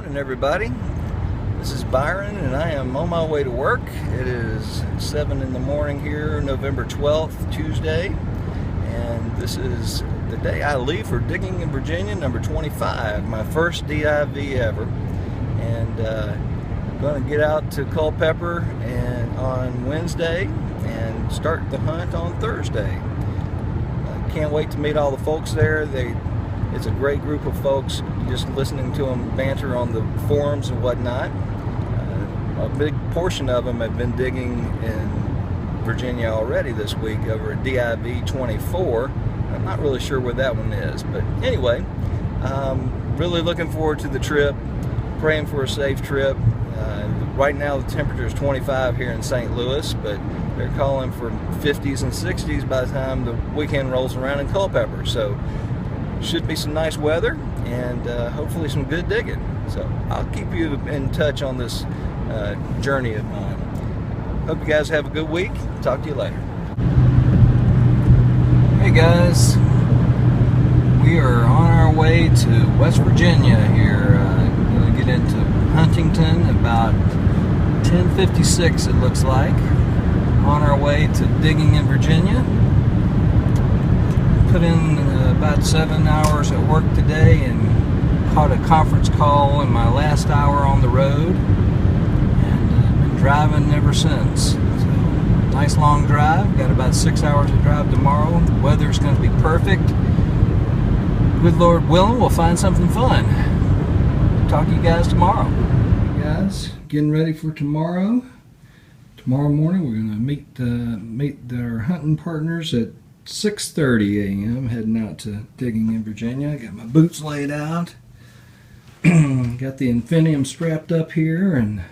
morning, everybody. This is Byron and I am on my way to work. It is 7 in the morning here, November 12th, Tuesday, and this is the day I leave for digging in Virginia, number 25, my first DIV ever. And I'm going to get out to Culpeper and on Wednesday and start the hunt on Thursday. I can't wait to meet all the folks there. It's a great group of folks, just listening to them banter on the forums and whatnot. A big portion of them have been digging in Virginia already this week over at DIV XXV. I'm not really sure where that one is, but anyway, really looking forward to the trip, praying for a safe trip. Right now the temperature is 25 here in St. Louis, but they're calling for 50s and 60s by the time the weekend rolls around in Culpeper. So should be some nice weather and hopefully some good digging. So I'll keep you in touch on this journey of mine. Hope you guys have a good week. Talk to you later. Hey guys, we are on our way to West Virginia here. Going to get into Huntington about 10:56 it looks like. On our way to digging in Virginia. Put in about 7 hours at work today and caught a conference call in my last hour on the road, and been driving ever since. So, nice long drive. Got about 6 hours to drive tomorrow. The weather's going to be perfect. Good Lord willing, we'll find something fun. Talk to you guys tomorrow. Hey guys, getting ready for tomorrow. Tomorrow morning we're going to meet our hunting partners at 6:30 a.m. heading out to digging in Virginia. Got my boots laid out. Got the Infinium strapped up here and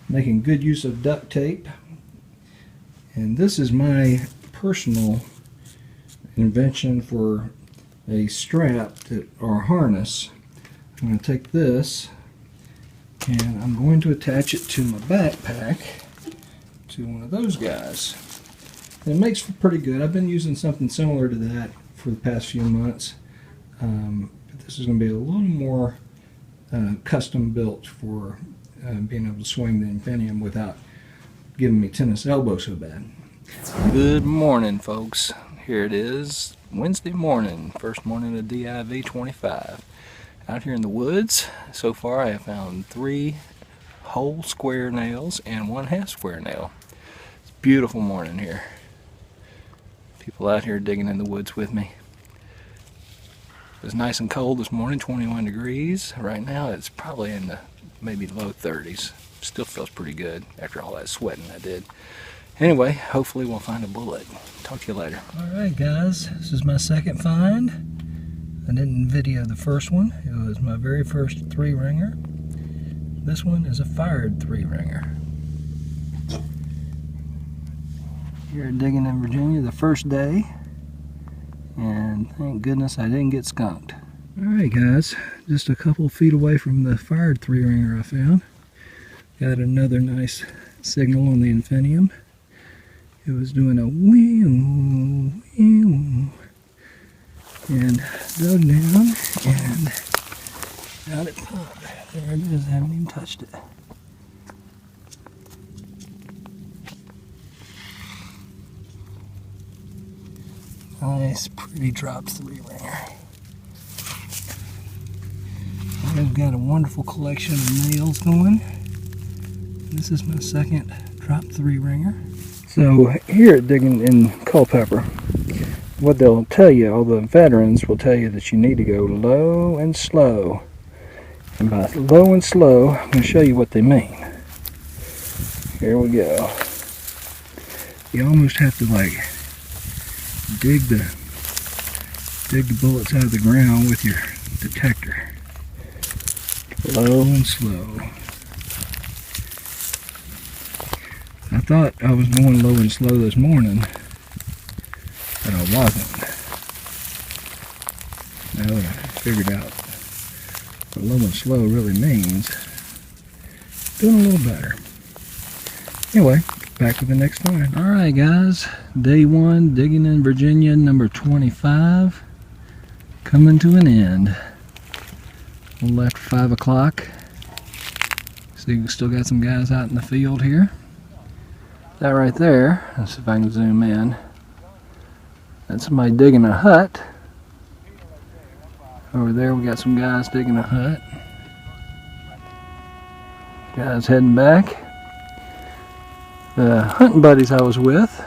making good use of duct tape. And this is my personal invention for a strap or harness. I'm going to take this and I'm going to attach it to my backpack to one of those guys. And it makes for pretty good. I've been using something similar to that for the past few months. But this is going to be a little more custom built for being able to swing the Infinium without giving me tennis elbow so bad. Good morning, folks. Here it is, Wednesday morning, first morning of DIV 25. Out here in the woods, so far I have found 3 whole square nails and 1 half square nail. It's a beautiful morning here. People out here digging in the woods with me. It was nice and cold this morning, 21 degrees. Right now it's probably in the maybe low 30s. Still feels pretty good after all that sweating I did. Anyway, hopefully we'll find a bullet. Talk to you later. Alright guys, this is my second find. I didn't video the first one. It was my very first 3-ringer. This one is a fired 3-ringer. Here digging in Virginia the first day, and thank goodness I didn't get skunked. Alright guys, just a couple feet away from the fired 3-ringer I found. Got another nice signal on the Infinium. It was doing a wee-oo, wee-oo, and dug down and got it popped. There it is, I haven't even touched it. Nice, pretty drop 3-ringer. I've got a wonderful collection of nails going. This is my second drop 3-ringer. So here at digging in Culpeper, what they'll tell you, all the veterans will tell you that you need to go low and slow. And by low and slow, I'm going to show you what they mean. Here we go. You almost have to like dig the bullets out of the ground with your detector. Low and slow. I thought I was going low and slow this morning, but I wasn't. Now that I figured out what low and slow really means, doing a little better. Anyway, back to the next find. Alright guys, day 1, digging in Virginia, number 25, coming to an end. A little after 5 o'clock. So you still got some guys out in the field here. That right there, let's see if I can zoom in. That's somebody digging a hut. Over there we got some guys digging a hut. Guys heading back. The hunting buddies I was with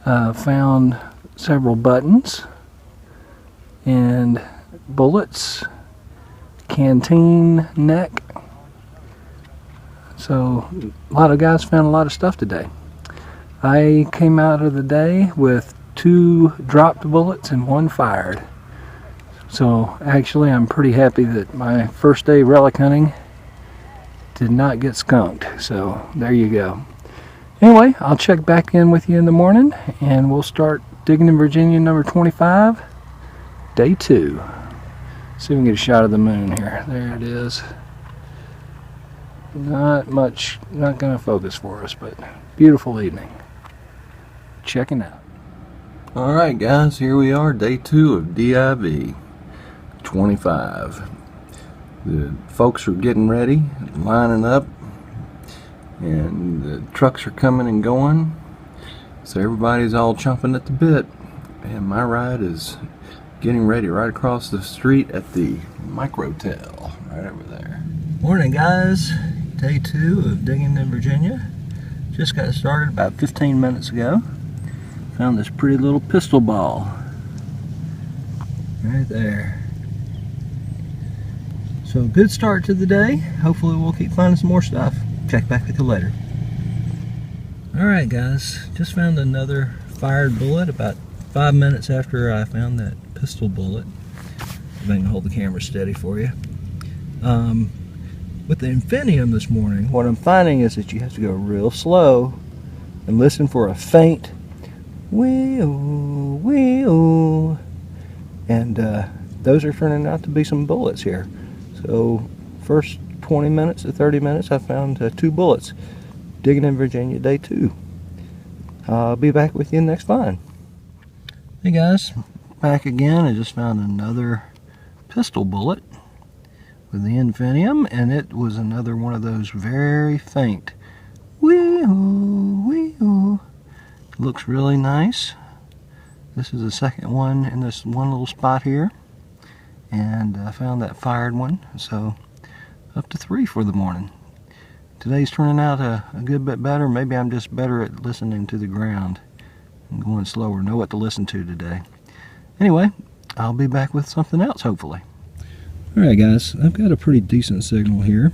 found several buttons and bullets, canteen neck. So a lot of guys found a lot of stuff today. I came out of the day with 2 dropped bullets and 1 fired. So actually I'm pretty happy that my first day relic hunting did not get skunked. So there you go. Anyway, I'll check back in with you in the morning and we'll start digging in Virginia number 25, day 2. See if we can get a shot of the moon here. There it is. Not much, not going to focus for us, but beautiful evening. Checking out. Alright guys, here we are, day 2 of DIV 25. The folks are getting ready, lining up, and the trucks are coming and going, so everybody's all chomping at the bit, and my ride is getting ready right across the street at the Microtel right over there. Morning guys, day 2 of digging in Virginia. Just got started about 15 minutes ago. Found this pretty little pistol ball right there. So good start to the day. Hopefully we'll keep finding some more stuff. Check back with you later. Alright guys, just found another fired bullet about 5 minutes after I found that pistol bullet. If I can hold the camera steady for you. With the Infinium this morning, what I'm finding is that you have to go real slow and listen for a faint wee-oo, wee-oo. And those are turning out to be some bullets here. So first 20 minutes to 30 minutes I found 2 bullets. Digging in Virginia, day 2. I'll be back with you next find. Hey guys, back again. I just found another pistol bullet with the Infinium, and it was another one of those very faint wee-oo, wee-oo. Looks really nice. This is the second one in this one little spot here, and I found that fired one, so up to 3 for the morning. Today's turning out a good bit better. Maybe I'm just better at listening to the ground and going slower. Know what to listen to today. Anyway, I'll be back with something else hopefully. Alright guys, I've got a pretty decent signal here.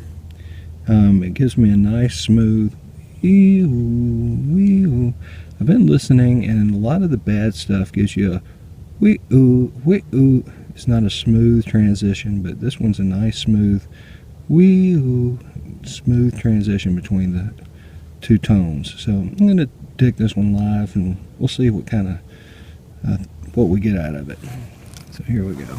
It gives me a nice smooth wee-oo, wee-oo. I've been listening, and a lot of the bad stuff gives you a wee-oo, wee-oo. It's not a smooth transition, but this one's a nice smooth wee-oo, smooth transition between the 2 tones. So I'm going to dig this one live, and we'll see what kind of what we get out of it. So here we go.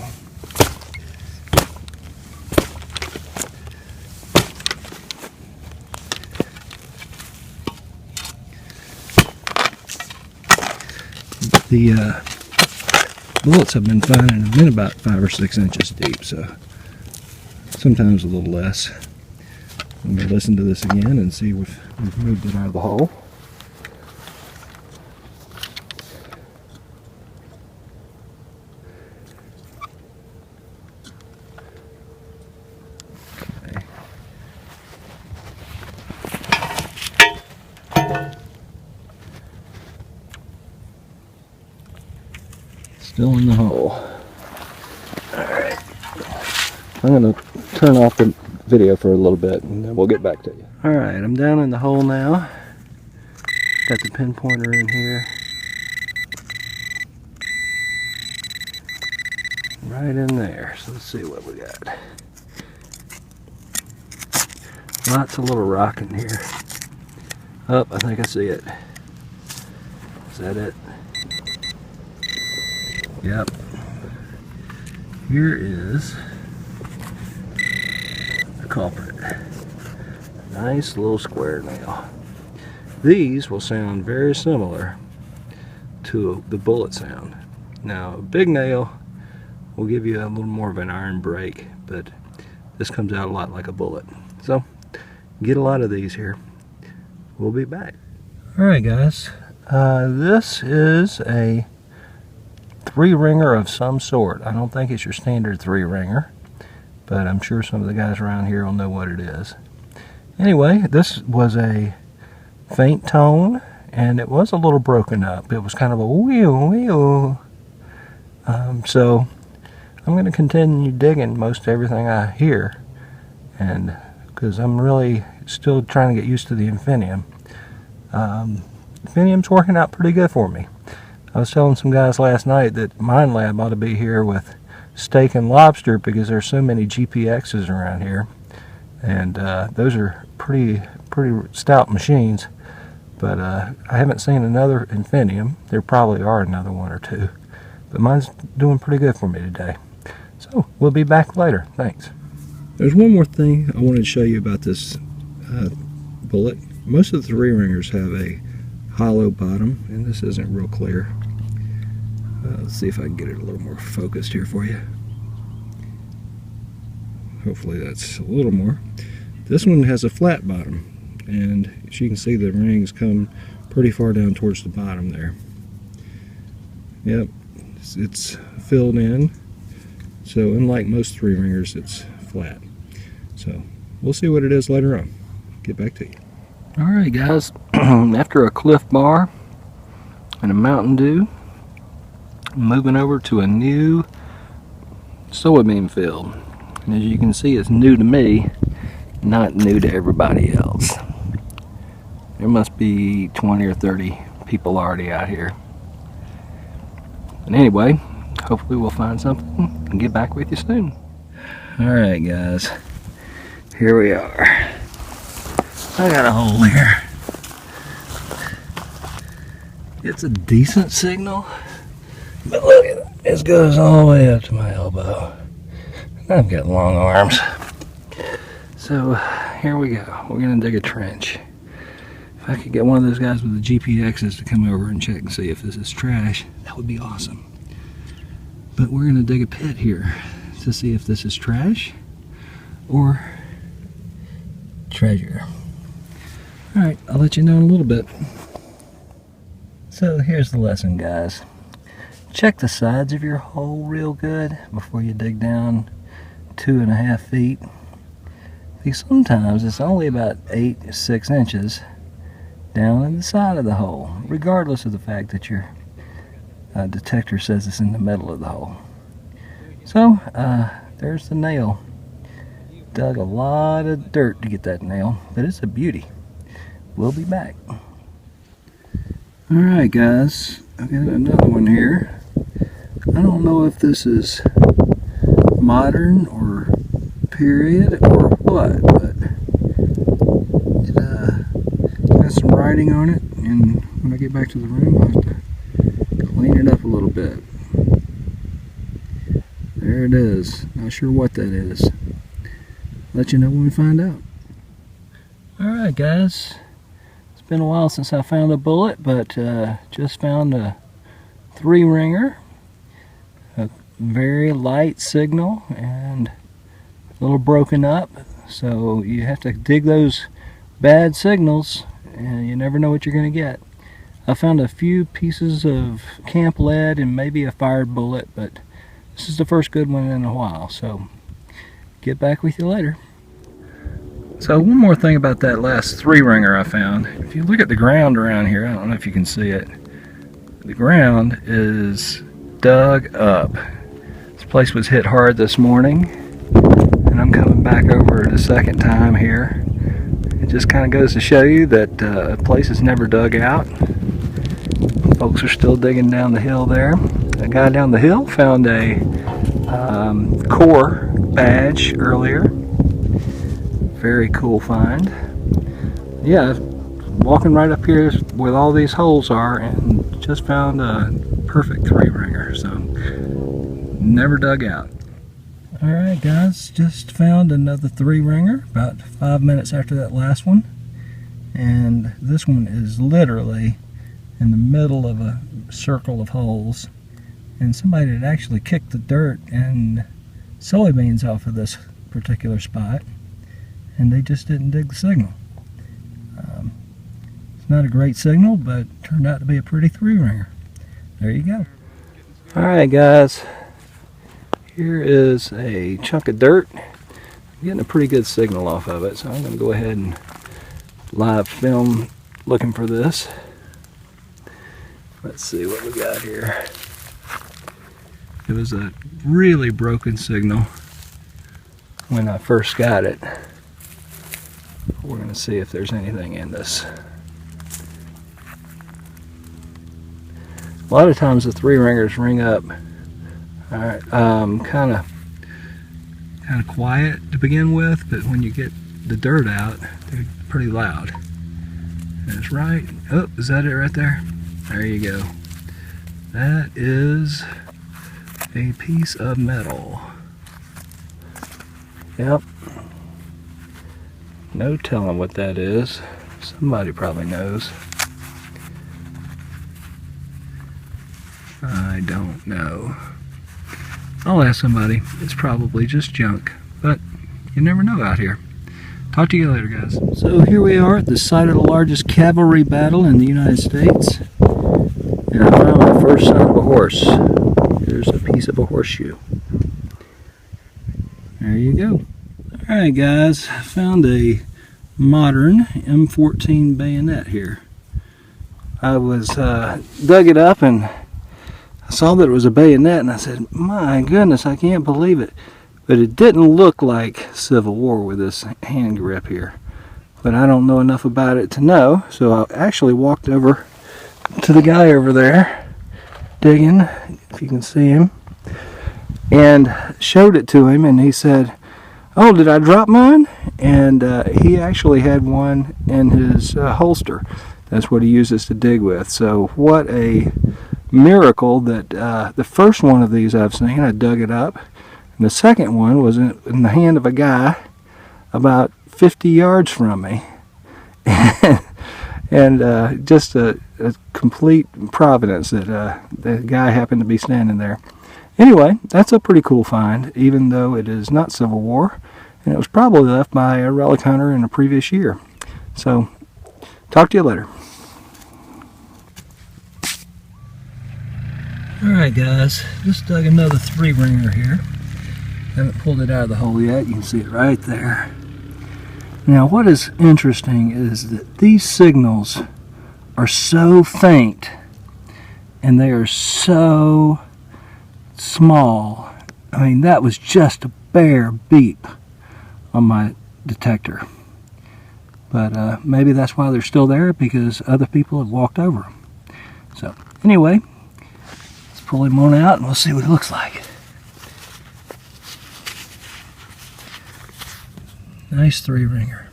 The bullets I've been finding have been about 5 or 6 inches deep, so sometimes a little less. I'm going to listen to this again and see if we've moved it out of the hole. Still in the hole. Alright. I'm going to turn off the video for a little bit and then we'll get back to you. Alright, I'm down in the hole now. Got the pinpointer in here. Right in there. So let's see what we got. Lots of little rock in here. Oh, I think I see it. Is that it? Yep. Here is the culprit. Nice little square nail. These will sound very similar to the bullet sound. Now, a big nail will give you a little more of an iron break, but this comes out a lot like a bullet. So, get a lot of these here. We'll be back. Alright guys, this is a 3-ringer of some sort. I don't think it's your standard 3-ringer, but I'm sure some of the guys around here will know what it is. Anyway, this was a faint tone, and it was a little broken up. It was kind of a wheel. So I'm going to continue digging most everything I hear, and because I'm really still trying to get used to the Infinium. Infinium's working out pretty good for me. I was telling some guys last night that Mine Lab ought to be here with steak and lobster because there's so many GPXs around here, and those are pretty stout machines. But I haven't seen another Infinium. There probably are another one or two, but mine's doing pretty good for me today. So we'll be back later. Thanks. There's one more thing I wanted to show you about this bullet. Most of the 3-ringers have a hollow bottom, and this isn't real clear. Let's see if I can get it a little more focused here for you. Hopefully that's a little more. This one has a flat bottom, and as you can see, the rings come pretty far down towards the bottom there. Yep, it's filled in. So unlike most 3-ringers, it's flat. So we'll see what it is later on. Get back to you. Alright guys, after a Cliff Bar and a Mountain Dew, I'm moving over to a new soybean field. And as you can see, it's new to me, not new to everybody else. There must be 20 or 30 people already out here. And anyway, hopefully we'll find something and get back with you soon. Alright guys, here we are. I got a hole here. It's a decent signal, but look at it. It goes all the way up to my elbow. I've got long arms. So here we go. We're gonna dig a trench. If I could get one of those guys with the GPXs to come over and check and see if this is trash, that would be awesome. But we're gonna dig a pit here to see if this is trash or treasure. Alright, I'll let you know in a little bit. So here's the lesson, guys. Check the sides of your hole real good before you dig down 2.5 feet. Because sometimes it's only about 8 to 6 inches down in the side of the hole, regardless of the fact that your detector says it's in the middle of the hole. So there's the nail. Dug a lot of dirt to get that nail, but it's a beauty. We'll be back. Alright guys, I've got another one here. I don't know if this is modern or period or what, but it got some writing on it, and when I get back to the room I'll have to clean it up a little bit. There it is. Not sure what that is. Let you know when we find out. Alright guys, it's been a while since I found a bullet, but just found a 3-ringer, a very light signal and a little broken up, so you have to dig those bad signals and you never know what you're going to get. I found a few pieces of camp lead and maybe a fired bullet, but this is the first good one in a while, so get back with you later. So one more thing about that last 3-ringer I found. If you look at the ground around here, I don't know if you can see it, the ground is dug up. This place was hit hard this morning, and I'm coming back over it a second time here. It just kind of goes to show you that a place is never dug out. Folks are still digging down the hill there. A guy down the hill found a core badge earlier. Very cool find. Yeah, walking right up here where all these holes are and just found a perfect 3-ringer, so never dug out. Alright guys, just found another 3-ringer about 5 minutes after that last one, and this one is literally in the middle of a circle of holes, and somebody had actually kicked the dirt and soybeans off of this particular spot, and they just didn't dig the signal. It's not a great signal, but turned out to be a pretty 3-ringer. There you go. Alright guys, here is a chunk of dirt. I'm getting a pretty good signal off of it, so I'm going to go ahead and live film looking for this. Let's see what we got here. It was a really broken signal when I first got it. We're going to see if there's anything in this. A lot of times the 3-ringers ring up kind of quiet to begin with, but when you get the dirt out, they're pretty loud. That's right. Oh, is that it right there? There you go. That is a piece of metal. Yep. No telling what that is. Somebody probably knows. I don't know. I'll ask somebody. It's probably just junk, but you never know out here. Talk to you later, guys. So here we are at the site of the largest cavalry battle in the United States. And I found my first sign of a horse. Here's a piece of a horseshoe. There you go. Alright guys, found a modern M14 bayonet here. I dug it up and I saw that it was a bayonet and I said, my goodness, I can't believe it. But it didn't look like Civil War with this hand grip here. But I don't know enough about it to know, so I actually walked over to the guy over there digging, if you can see him, and showed it to him, and he said, oh, did I drop mine? And he actually had one in his holster. That's what he uses to dig with. So what a miracle that the first one of these I've seen, I dug it up, and the second one was in the hand of a guy about 50 yards from me. And just a complete providence that the guy happened to be standing there. Anyway, that's a pretty cool find, even though it is not Civil War, and it was probably left by a relic hunter in a previous year. So, talk to you later. Alright guys, just dug another 3-ringer here. Haven't pulled it out of the hole yet. You can see it right there. Now what is interesting is that these signals are so faint and they are so small. I mean, that was just a bare beep on my detector. But maybe that's why they're still there, because other people have walked over them. So anyway, let's pull him on out and we'll see what it looks like. Nice 3-ringer.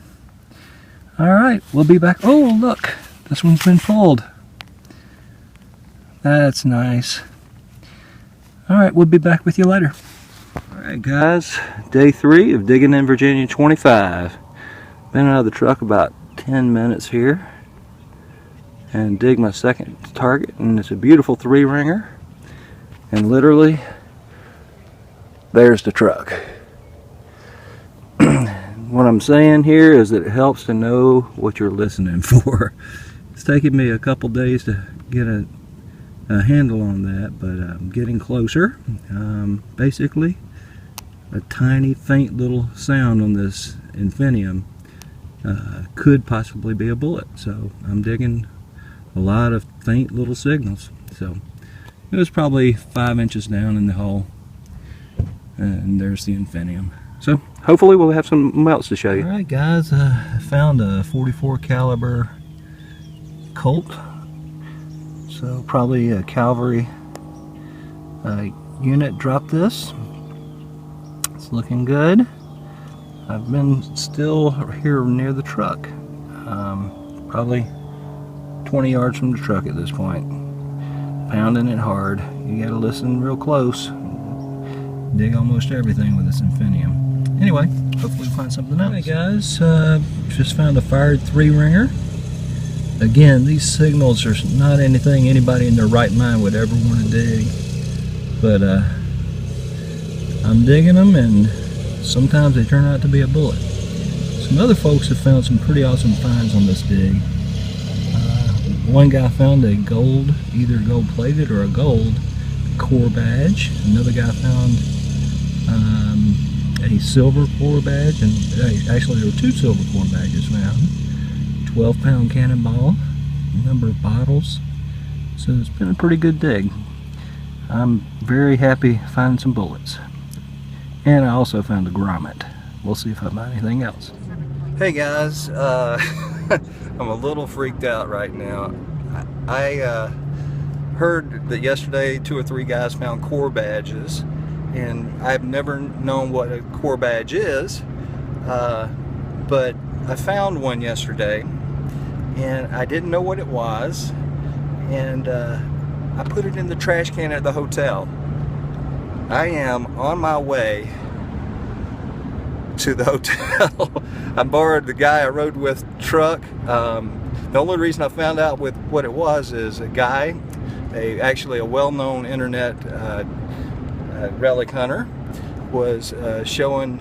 Alright, we'll be back. Oh, look, this one's been pulled. That's nice. Alright, we'll be back with you later. Alright guys, day 3 of digging in Virginia 25. Been out of the truck about 10 minutes here and dig my second target, and it's a beautiful 3-ringer, and literally there's the truck. What I'm saying here is that it helps to know what you're listening for. It's taken me a couple days to get a handle on that, but I'm getting closer. Basically, a tiny, faint little sound on this Infinium could possibly be a bullet. So I'm digging a lot of faint little signals. So it was probably 5 inches down in the hole, and there's the Infinium. So hopefully we'll have some else to show you. Alright guys, I found a 44 caliber Colt. So probably a cavalry unit dropped this. It's looking good. I've been still here near the truck. Probably 20 yards from the truck at this point. Pounding it hard. You gotta listen real close. Dig almost everything with this Infinium. Anyway, hopefully we'll find something else. Hey guys, just found a fired 3-ringer. Again, these signals are not anything anybody in their right mind would ever want to dig. But I'm digging them, and sometimes they turn out to be a bullet. Some other folks have found some pretty awesome finds on this dig. One guy found a gold, either gold plated or a gold core badge. Another guy found a silver core badge, and actually there were 2 silver core badges found. 12-pound cannonball, a number of bottles. So it's been a pretty good dig. I'm very happy finding some bullets. And I also found a grommet. We'll see if I find anything else. Hey guys, I'm a little freaked out right now. I heard that yesterday 2 or 3 guys found core badges, and I've never known what a core badge is, but I found one yesterday, and I didn't know what it was, and I put it in the trash can at the hotel. I am on my way to the hotel. I borrowed the guy I rode with truck. The only reason I found out with what it was is a guy, actually a well-known internet relic hunter, was showing,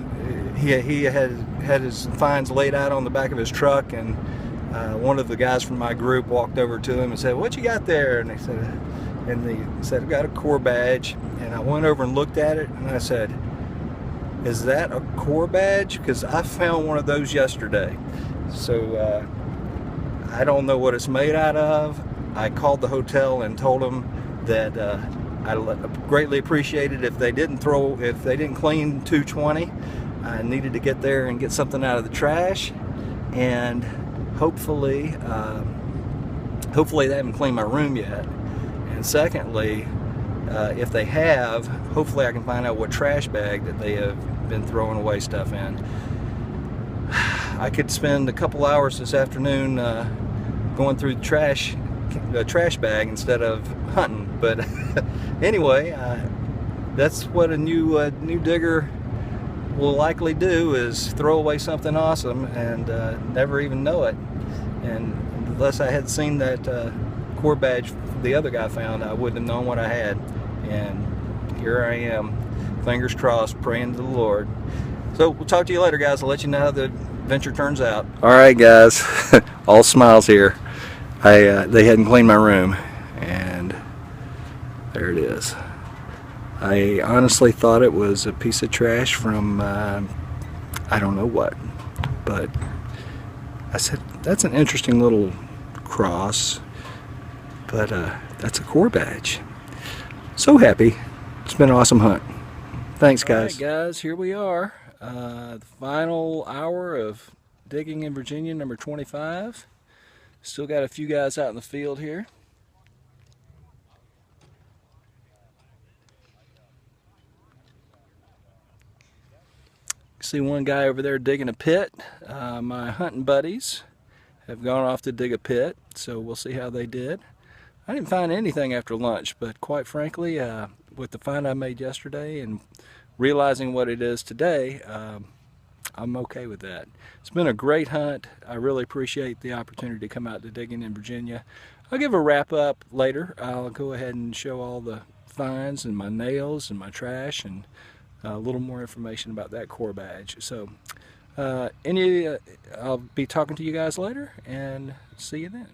he had his finds laid out on the back of his truck, and one of the guys from my group walked over to him and said, "What you got there?" And he said, "I got a core badge." And I went over and looked at it, and I said, "Is that a core badge? Because I found one of those yesterday." So I don't know what it's made out of. I called the hotel and told them that I greatly appreciate it if they didn't clean 220. I needed to get there and get something out of the trash, and hopefully they haven't cleaned my room yet. And secondly, if they have, hopefully I can find out what trash bag that they have been throwing away stuff in. I could spend a couple hours this afternoon going through the trash bag instead of hunting, but anyway, that's what a new digger will likely do, is throw away something awesome and never even know it. And unless I had seen that core badge the other guy found, I wouldn't have known what I had. And here I am, fingers crossed, praying to the Lord. So we'll talk to you later, guys. I'll let you know how the adventure turns out. All right, guys, all smiles here. They hadn't cleaned my room, and there it is. I honestly thought it was a piece of trash from I don't know what, but I said, that's an interesting little cross, but that's a core badge. So happy. It's been an awesome hunt. Thanks, guys. All right, guys, here we are. The final hour of digging in Virginia, number 25. Still got a few guys out in the field here. See one guy over there digging a pit. My hunting buddies have gone off to dig a pit, so we'll see how they did. I didn't find anything after lunch, but quite frankly, with the find I made yesterday and realizing what it is today, I'm okay with that. It's been a great hunt. I really appreciate the opportunity to come out to digging in Virginia. I'll give a wrap up later. I'll go ahead and show all the finds and my nails and my trash and a little more information about that core badge. So I'll be talking to you guys later, and see you then.